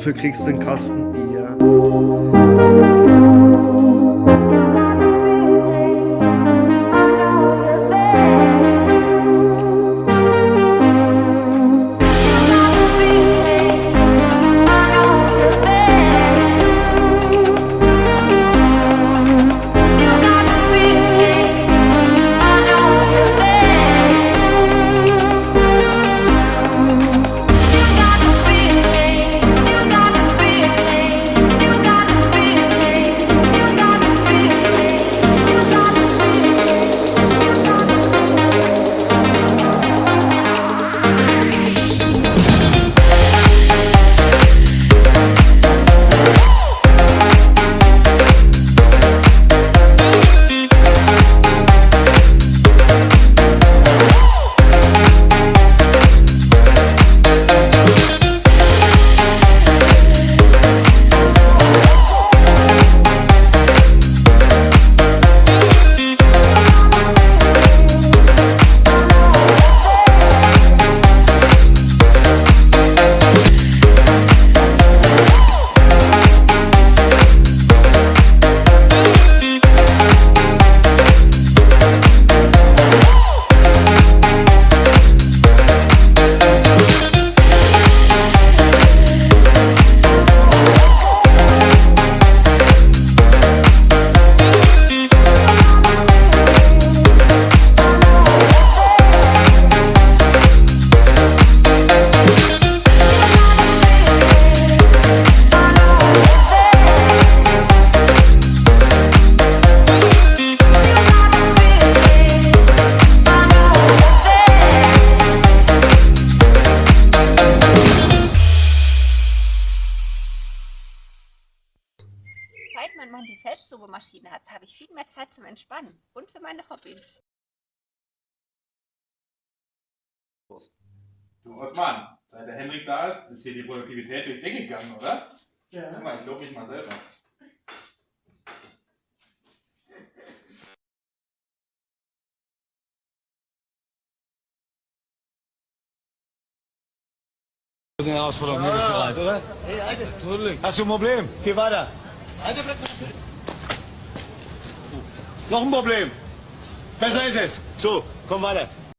dafür kriegst du einen Kasten Bier. Seit mein Mann die Selbstlobemaschine hat, habe ich viel mehr Zeit zum Entspannen und für meine Hobbys. Du Osman, seit der Henrik da ist hier die Produktivität durch die Decke gegangen, oder? Ja. Guck mal, ich lobe mich mal selber. Eine Herausforderung, mindestens rein, oder? Hey, Alter. Hast du ein Problem? Geh weiter. Alter, bleib mal. Noch ein Problem. Besser ist es. So, komm weiter.